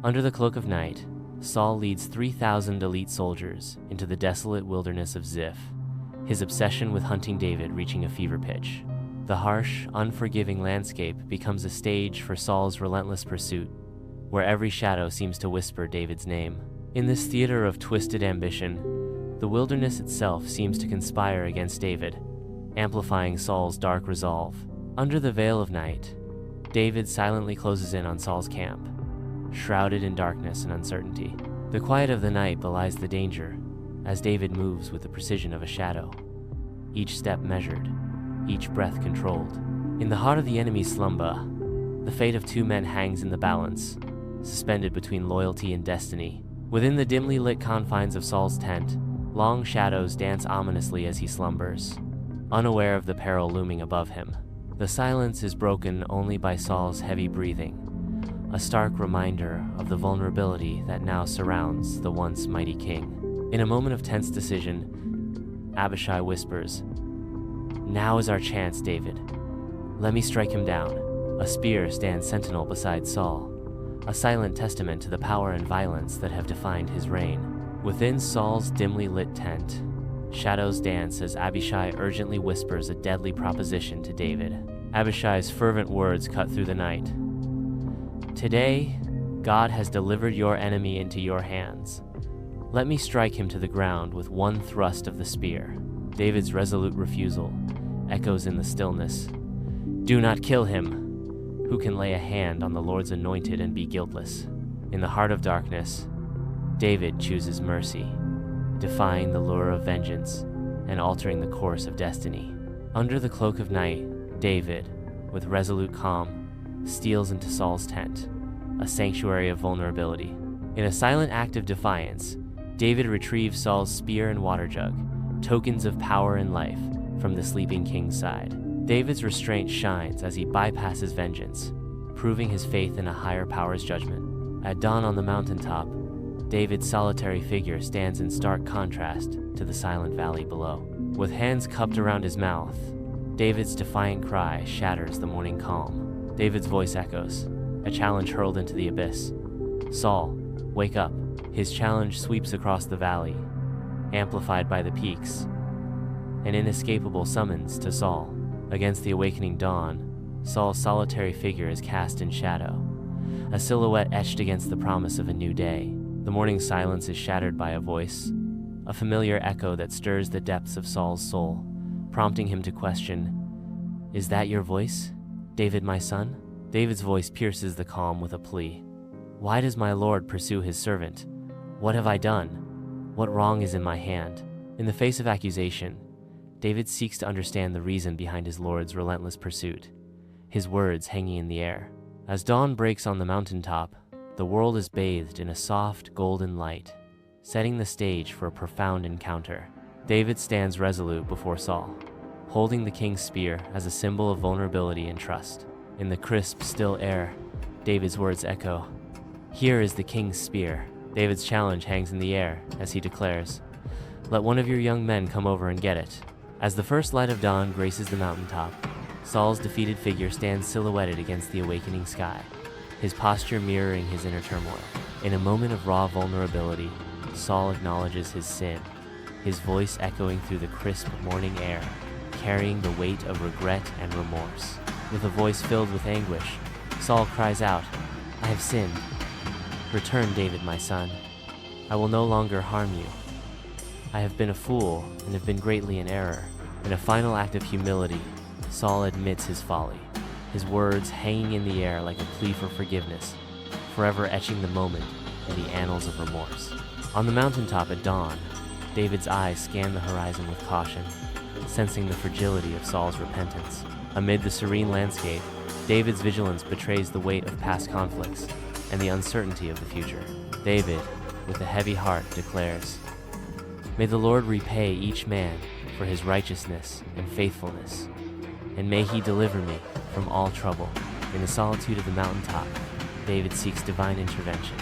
Under the cloak of night, Saul leads 3,000 elite soldiers into the desolate wilderness of Ziph, his obsession with hunting David reaching a fever pitch. The harsh, unforgiving landscape becomes a stage for Saul's relentless pursuit, where every shadow seems to whisper David's name. In this theater of twisted ambition, the wilderness itself seems to conspire against David, amplifying Saul's dark resolve. Under the veil of night, David silently closes in on Saul's camp, shrouded in darkness and uncertainty. The quiet of the night belies the danger, as David moves with the precision of a shadow, each step measured, each breath controlled. In the heart of the enemy's slumber, the fate of two men hangs in the balance, suspended between loyalty and destiny. Within the dimly lit confines of Saul's tent, long shadows dance ominously as he slumbers, unaware of the peril looming above him. The silence is broken only by Saul's heavy breathing, a stark reminder of the vulnerability that now surrounds the once mighty king. In a moment of tense decision, Abishai whispers, "Now is our chance, David. Let me strike him down." A spear stands sentinel beside Saul, a silent testament to the power and violence that have defined his reign. Within Saul's dimly lit tent, shadows dance as Abishai urgently whispers a deadly proposition to David. Abishai's fervent words cut through the night. "Today, God has delivered your enemy into your hands. Let me strike him to the ground with one thrust of the spear." David's resolute refusal echoes in the stillness. "Do not kill him. Who can lay a hand on the Lord's anointed and be guiltless?" In the heart of darkness, David chooses mercy, defying the lure of vengeance and altering the course of destiny. Under the cloak of night, David, with resolute calm, steals into Saul's tent, a sanctuary of vulnerability. In a silent act of defiance, David retrieves Saul's spear and water jug, tokens of power and life, from the sleeping king's side. David's restraint shines as he bypasses vengeance, proving his faith in a higher power's judgment. At dawn on the mountaintop, David's solitary figure stands in stark contrast to the silent valley below. With hands cupped around his mouth, David's defiant cry shatters the morning calm. David's voice echoes, a challenge hurled into the abyss. "Saul, wake up." His challenge sweeps across the valley, amplified by the peaks, an inescapable summons to Saul. Against the awakening dawn, Saul's solitary figure is cast in shadow, a silhouette etched against the promise of a new day. The morning silence is shattered by a voice, a familiar echo that stirs the depths of Saul's soul, prompting him to question, "Is that your voice, David, my son?" David's voice pierces the calm with a plea. "Why does my Lord pursue his servant? What have I done? What wrong is in my hand?" In the face of accusation, David seeks to understand the reason behind his Lord's relentless pursuit, his words hanging in the air. As dawn breaks on the mountaintop, the world is bathed in a soft, golden light, setting the stage for a profound encounter. David stands resolute before Saul, holding the king's spear as a symbol of vulnerability and trust. In the crisp, still air, David's words echo, "Here is the king's spear." David's challenge hangs in the air as he declares, "Let one of your young men come over and get it." As the first light of dawn graces the mountaintop, Saul's defeated figure stands silhouetted against the awakening sky, his posture mirroring his inner turmoil. In a moment of raw vulnerability, Saul acknowledges his sin, his voice echoing through the crisp morning air, carrying the weight of regret and remorse. With a voice filled with anguish, Saul cries out, "I have sinned. Return, David, my son. I will no longer harm you. I have been a fool and have been greatly in error." In a final act of humility, Saul admits his folly, his words hanging in the air like a plea for forgiveness, forever etching the moment in the annals of remorse. On the mountaintop at dawn, David's eyes scan the horizon with caution, sensing the fragility of Saul's repentance. Amid the serene landscape, David's vigilance betrays the weight of past conflicts and the uncertainty of the future. David, with a heavy heart, declares, "May the Lord repay each man for his righteousness and faithfulness, and may he deliver me from all trouble." In the solitude of the mountaintop, David seeks divine intervention,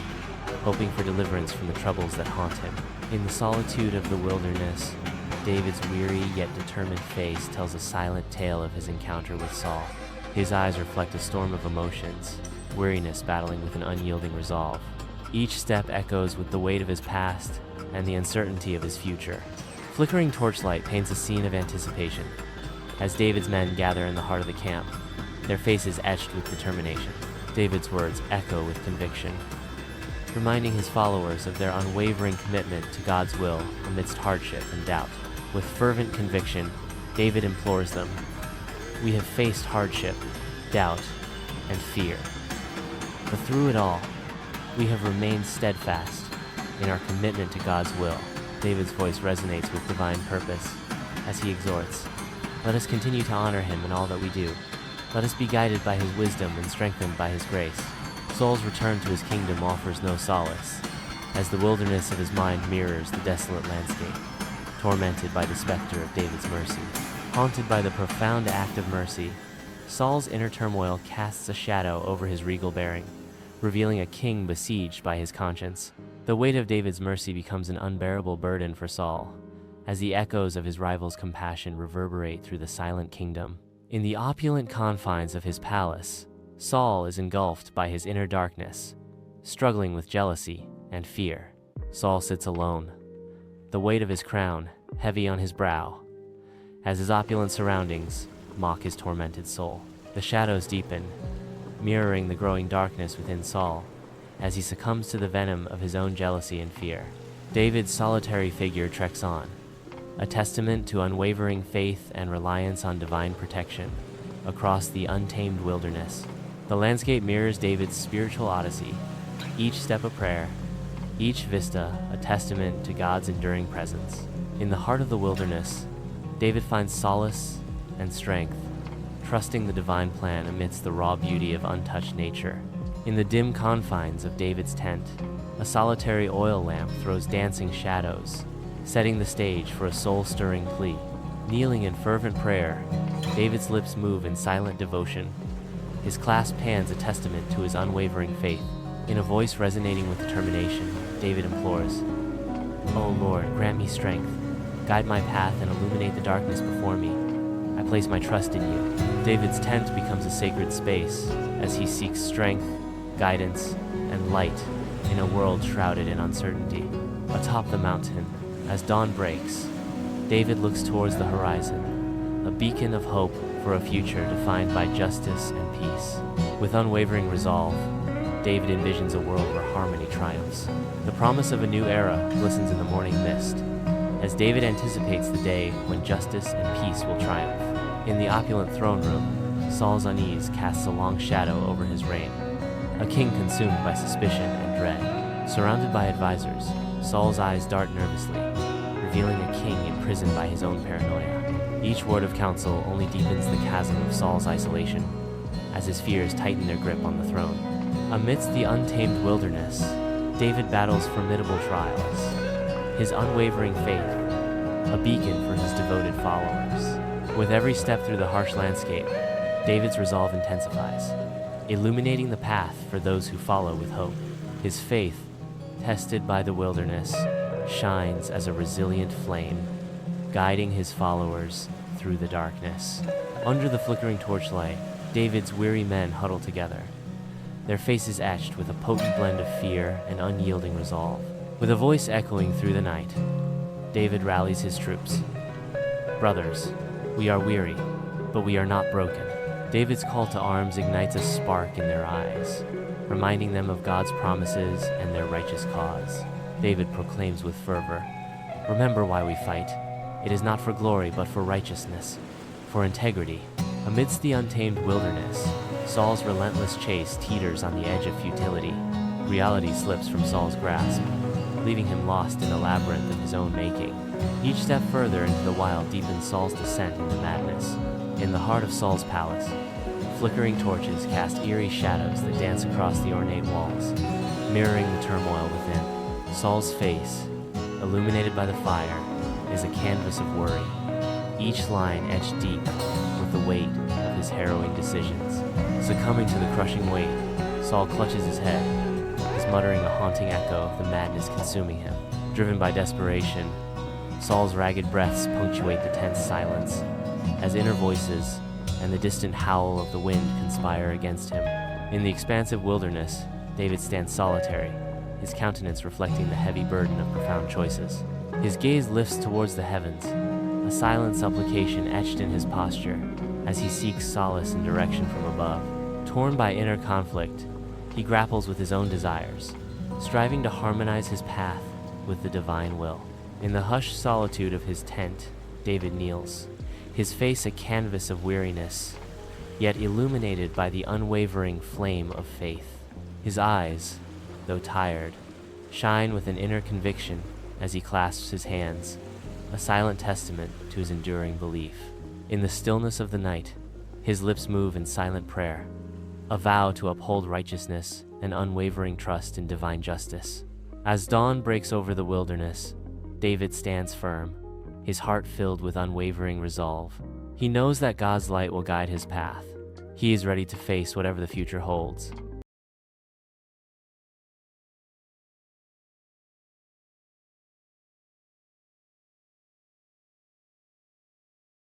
hoping for deliverance from the troubles that haunt him. In the solitude of the wilderness, David's weary yet determined face tells a silent tale of his encounter with Saul. His eyes reflect a storm of emotions, weariness battling with an unyielding resolve. Each step echoes with the weight of his past and the uncertainty of his future. Flickering torchlight paints a scene of anticipation. As David's men gather in the heart of the camp, their faces etched with determination. David's words echo with conviction, reminding his followers of their unwavering commitment to God's will amidst hardship and doubt. With fervent conviction, David implores them, "We have faced hardship, doubt, and fear. But through it all, we have remained steadfast in our commitment to God's will." David's voice resonates with divine purpose as he exhorts, "Let us continue to honor him in all that we do. Let us be guided by his wisdom and strengthened by his grace." Saul's return to his kingdom offers no solace, as the wilderness of his mind mirrors the desolate landscape, tormented by the specter of David's mercy. Haunted by the profound act of mercy, Saul's inner turmoil casts a shadow over his regal bearing, revealing a king besieged by his conscience. The weight of David's mercy becomes an unbearable burden for Saul, as the echoes of his rival's compassion reverberate through the silent kingdom. In the opulent confines of his palace, Saul is engulfed by his inner darkness, struggling with jealousy and fear. Saul sits alone, the weight of his crown heavy on his brow, as his opulent surroundings mock his tormented soul. The shadows deepen, mirroring the growing darkness within Saul, as he succumbs to the venom of his own jealousy and fear. David's solitary figure treks on, a testament to unwavering faith and reliance on divine protection across the untamed wilderness. The landscape mirrors David's spiritual odyssey, each step a prayer, each vista a testament to God's enduring presence. In the heart of the wilderness, David finds solace and strength, trusting the divine plan amidst the raw beauty of untouched nature. In the dim confines of David's tent, a solitary oil lamp throws dancing shadows, setting the stage for a soul-stirring plea. Kneeling in fervent prayer, David's lips move in silent devotion, his clasped hands a testament to his unwavering faith. In a voice resonating with determination, David implores, "O Lord, grant me strength, guide my path and illuminate the darkness before me. I place my trust in you." David's tent becomes a sacred space as he seeks strength, guidance, and light in a world shrouded in uncertainty. Atop the mountain, as dawn breaks, David looks towards the horizon, a beacon of hope for a future defined by justice and peace. With unwavering resolve, David envisions a world where harmony triumphs. The promise of a new era glistens in the morning mist, as David anticipates the day when justice and peace will triumph. In the opulent throne room, Saul's unease casts a long shadow over his reign, a king consumed by suspicion and dread. Surrounded by advisors, Saul's eyes dart nervously, revealing a king imprisoned by his own paranoia. Each word of counsel only deepens the chasm of Saul's isolation, as his fears tighten their grip on the throne. Amidst the untamed wilderness, David battles formidable trials, his unwavering faith a beacon for his devoted followers. With every step through the harsh landscape, David's resolve intensifies, illuminating the path for those who follow with hope. His faith, tested by the wilderness, shines as a resilient flame, guiding his followers through the darkness. Under the flickering torchlight, David's weary men huddle together, their faces etched with a potent blend of fear and unyielding resolve. With a voice echoing through the night, David rallies his troops. "Brothers, we are weary, but we are not broken." David's call to arms ignites a spark in their eyes, reminding them of God's promises and their righteous cause. David proclaims with fervor, "Remember why we fight. It is not for glory, but for righteousness, for integrity." Amidst the untamed wilderness, Saul's relentless chase teeters on the edge of futility. Reality slips from Saul's grasp, leaving him lost in a labyrinth of his own making. Each step further into the wild deepens Saul's descent into madness. In the heart of Saul's palace, flickering torches cast eerie shadows that dance across the ornate walls, mirroring the turmoil within. Saul's face, illuminated by the fire, is a canvas of worry, each line etched deep with the weight of his harrowing decisions. Succumbing to the crushing weight, Saul clutches his head, his muttering a haunting echo of the madness consuming him. Driven by desperation, Saul's ragged breaths punctuate the tense silence, as inner voices and the distant howl of the wind conspire against him. In the expansive wilderness, David stands solitary, his countenance reflecting the heavy burden of profound choices. His gaze lifts towards the heavens, a silent supplication etched in his posture as he seeks solace and direction from above. Torn by inner conflict, he grapples with his own desires, striving to harmonize his path with the divine will. In the hushed solitude of his tent, David kneels, his face a canvas of weariness, yet illuminated by the unwavering flame of faith. His eyes, though tired, shine with an inner conviction as he clasps his hands, a silent testament to his enduring belief. In the stillness of the night, his lips move in silent prayer, a vow to uphold righteousness and unwavering trust in divine justice. As dawn breaks over the wilderness, David stands firm, his heart filled with unwavering resolve. He knows that God's light will guide his path. He is ready to face whatever the future holds,